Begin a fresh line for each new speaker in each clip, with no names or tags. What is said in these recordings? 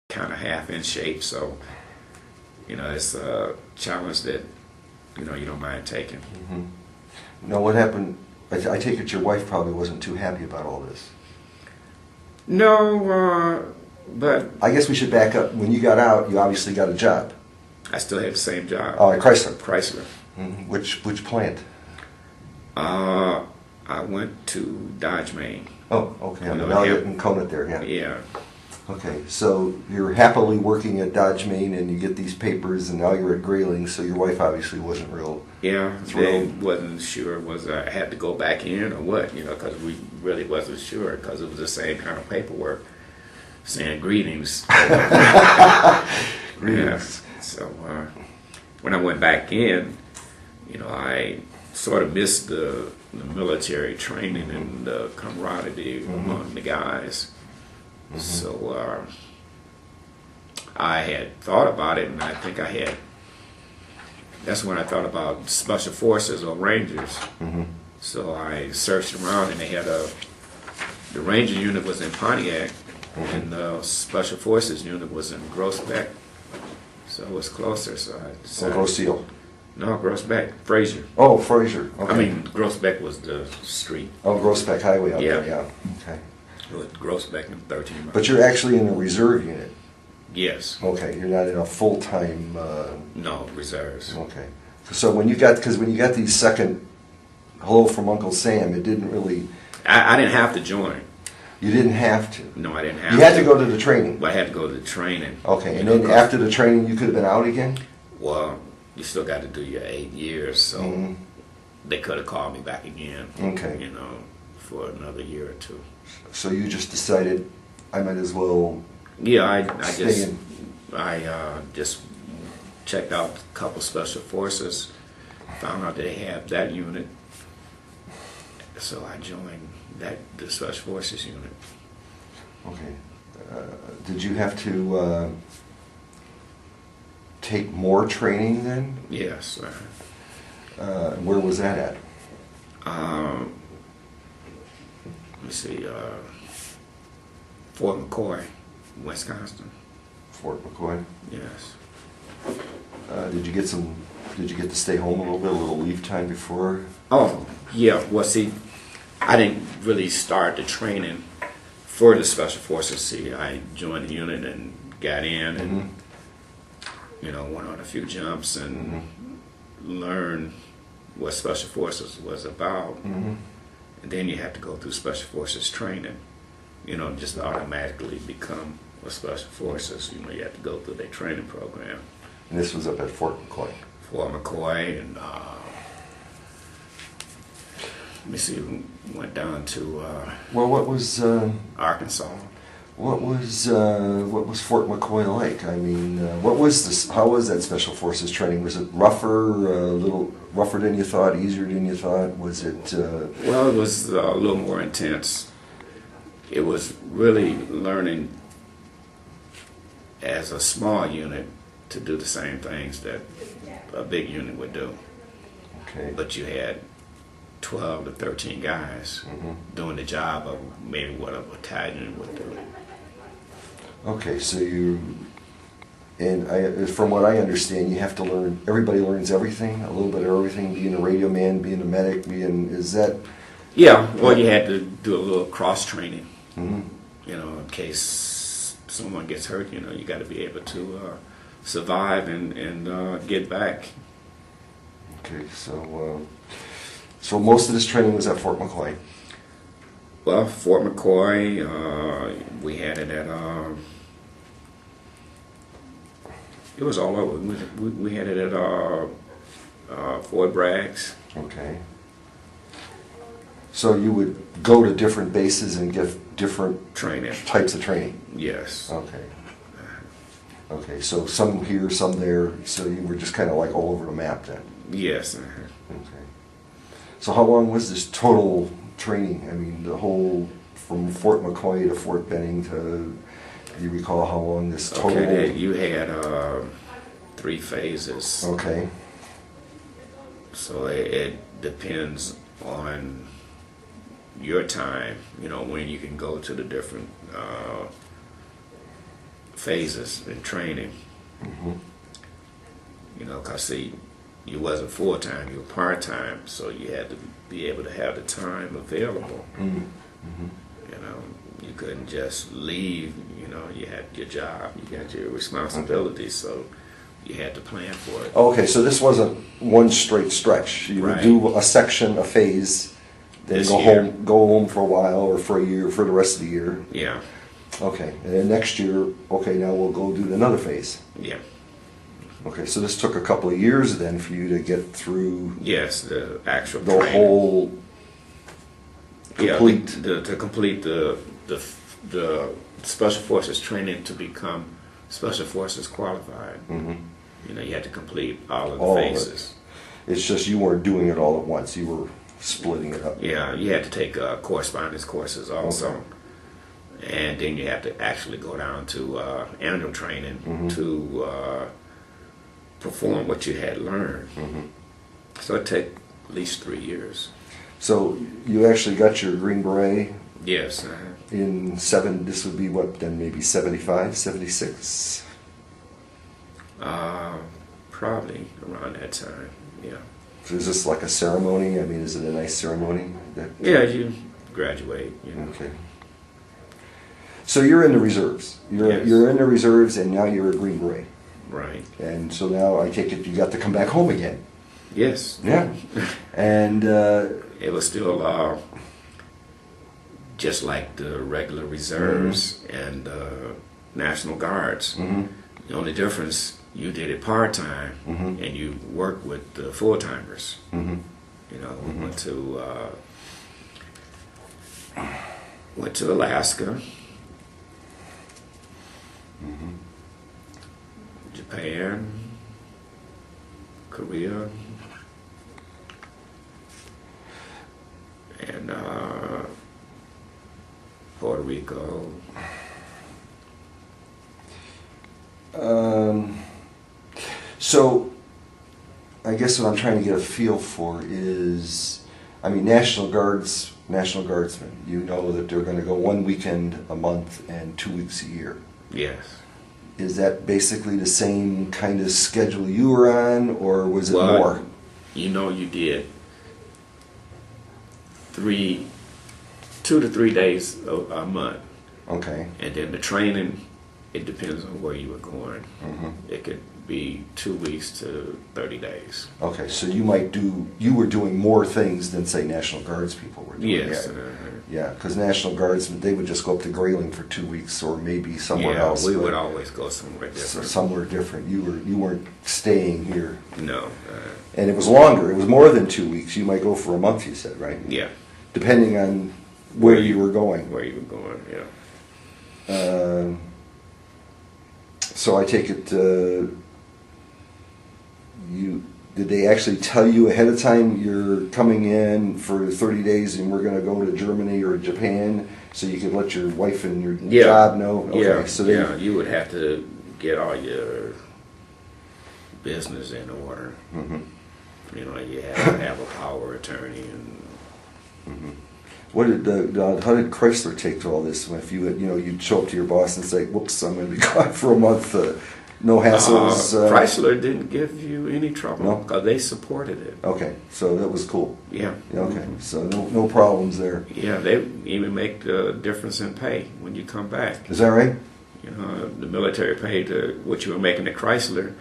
kind of half in shape. So, it's a challenge that, you don't mind taking.
Now, what happened? I take it your wife probably wasn't too happy about all this.
No, but
I guess we should back up. When you got out, you obviously got a job.
I still had the same job.
Oh, at Chrysler.
Chrysler.
Which plant?
I went to Dodge, Maine.
Oh, okay. On Elliott and Conant there, yeah.
Yeah.
Okay, so you're happily working at Dodge, Maine, and you get these papers, and now you're at Grayling, so your wife obviously wasn't real thrilled.
They wasn't sure was I had to go back in or what, because we really wasn't sure, because it was the same kind of paperwork saying greetings.
Greetings.
Yeah. So when I went back in, I sort of missed the military training and the camaraderie among the guys. So I had thought about it, and I think that's when I thought about Special Forces or Rangers. So I searched around, and they had the Ranger unit was in Pontiac, and the Special Forces unit was in Groesbeck. So it was closer, so I decided.
Grosse Seal.
No, Groesbeck, Fraser.
Oh, Fraser. Okay.
I mean, Groesbeck was the street.
Oh, Groesbeck Highway out there, yeah. Okay.
With Groesbeck and 13 miles.
But you're actually in a reserve unit.
Yes.
Okay, you're not in a full-time...
No, reserves.
Okay. So when you got these second hello from Uncle Sam, it didn't really...
I didn't have to join.
You didn't have to?
No, I didn't have to.
You had to go to the training?
But I had to go to the training.
Okay, and then after the training you could have been out again?
Well, you still got to do your 8 years, so they could have called me back again.
Okay.
For another year or two.
So you just decided I might as well.
Yeah, I just checked out a couple Special Forces, found out they had that unit, so I joined the Special Forces unit.
Okay. Did you have to take more training then?
Yes.
Where was that at?
Let me see, Fort McCoy, Wisconsin.
Fort McCoy.
Yes.
Did you get to stay home a little leave time before?
Oh, yeah. Well, see, I didn't really start the training for the Special Forces. See, I joined the unit and got in and, went on a few jumps and learned what Special Forces was about. And then you have to go through Special Forces training, just automatically become a Special Forces. You have to go through their training program.
And this was up at Fort McCoy.
Fort McCoy, and let me see, we went down to
what was
Arkansas.
What was Fort McCoy like? I mean, what was this? How was that Special Forces training? Was it rougher, a little rougher than you thought, easier than you thought? Was it?
Well, it was a little more intense. It was really learning as a small unit to do the same things that a big unit would do.
Okay.
But you had 12 to 13 guys doing the job of maybe what a battalion would do.
Okay, so from what I understand, you have to learn, everybody learns everything, a little bit of everything, being a radio man, being a medic, is that?
Yeah, well, you had to do a little cross-training, in case someone gets hurt, you got to be able to survive and get back.
Okay, so most of this training was at Fort McCoy?
Well, Fort McCoy, we had it at, it was all over. We had it at Fort Braggs.
Okay. So you would go to different bases and get different
Training.
Types of training?
Yes.
Okay. Okay, so some here, some there, so you were just kind of like all over the map then?
Yes.
Okay. So how long was this total training? I mean, the whole, from Fort McCoy to Fort Benning to, do you recall how long this total?
Okay, you had 3 phases.
Okay.
So it depends on your time, when you can go to the different phases in training.
Mm-hmm.
You know, because see, you wasn't full time, you were part time, so you had to be able to have the time available.
Mm-hmm.
You know, you couldn't just leave. You know, you had your job, you got your responsibilities, so you had to plan for it.
Okay, so this wasn't one straight stretch. You would
Right.
do a section, a phase, then
This
go
year.
home for a while, or for a year, for the rest of the year.
Yeah,
Okay, and then next year, okay, now we'll go do another phase.
yeah.
Okay, so this took a couple of years then for you to get through
Yes, the actual
the
training.
whole complete.
Yeah, to complete the Special Forces training to become Special Forces qualified.
Mhm.
You know, you had to complete all of the
All of it.
phases.
It's just you weren't doing it all at once. You were splitting it up.
Yeah, you had to take correspondence courses also. And then you have to actually go down to annual training
Mhm.
to perform what you had learned.
Mhm.
So it took at least 3 years.
So you actually got your Green Beret
Yes,
in this would be what then, maybe 75, 76?
probably around that time. Yeah.
So is this like a ceremony? I mean, is it a nice ceremony?
Yeah, you graduate. You know.
Okay. So you're in the reserves.
Yes.
You're in the reserves, and now you're a Green Beret.
Right.
And so now I take it you got to come back home again.
Yes.
Yeah. And
It was still just like the regular reserves and National Guards.
mhm,
The only difference, you did it part-time
mhm,
and you worked with the full-timers.
mhm,
You know, went to Alaska,
mhm.
Japan, Korea, and Puerto Rico.
So I guess what I'm trying to get a feel for is, I mean, National Guardsmen, you know that they're going to go one weekend a month and 2 weeks a year.
Yes.
Is that basically the same kind of schedule you were on, or was it
Well,
more?
You know, you did 2 to 3 days a month,
Okay.
and then the training. It depends on where you were going.
Mhm.
It could be 2 weeks to 30 days.
Okay, so you were doing more things than, say, National Guards people were doing.
Yes.
Yeah, because National Guardsmen, they would just go up to Grayling for 2 weeks, or maybe somewhere
yeah,
else.
we
but
would always go somewhere different.
somewhere different. You weren't staying here,
No.
and it was longer. It was more than 2 weeks. You might go for a month. You said, right?
Yeah.
Depending on where you were going.
Where you were going, yeah.
So I take it did they actually tell you ahead of time you're coming in for 30 days and we're going to go to Germany or Japan, so you could let your wife and your job know? Okay,
yeah.
so
You would have to get all your business in order.
Mhm.
You know, you have to have a power attorney and
What did how did Chrysler take to all this? If you you'd show up to your boss and say, "Whoops, I'm going to be gone for a month." No hassles.
Chrysler didn't give you any trouble
No?
because they supported it.
Okay, so that was cool.
Yeah.
Yeah, okay, so no problems there.
Yeah, they even make the difference in pay when you come back.
Is that right?
You know, the military paid what you were making at Chrysler.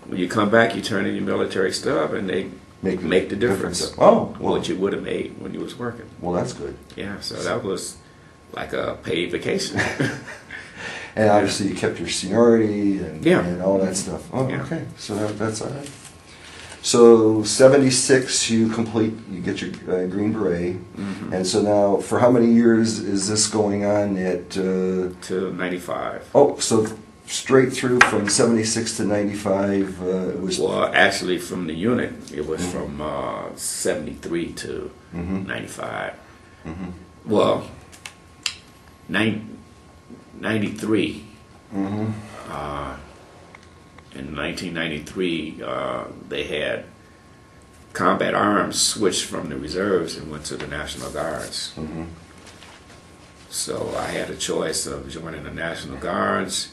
When you come back, you turn in your military stuff, and they make the difference.
Oh, well,
What you would have made when you was working.
well, that's good.
Yeah, so that was like a paid vacation.
And obviously you kept your seniority and,
Yeah.
and all that stuff. Oh,
Yeah.
okay. So that's all right. So 76, you get your Green Beret.
Mhm.
And so now, for how many years is this going on at...
To 95.
so straight through from 76 to 95, it was...
Well, actually, from the unit, it was from 73 to
Mhm.
95.
Mhm.
Well, 93.
Mhm.
In 1993, they had combat arms switched from the reserves and went to the National Guards.
Mhm.
So I had a choice of joining the National Guards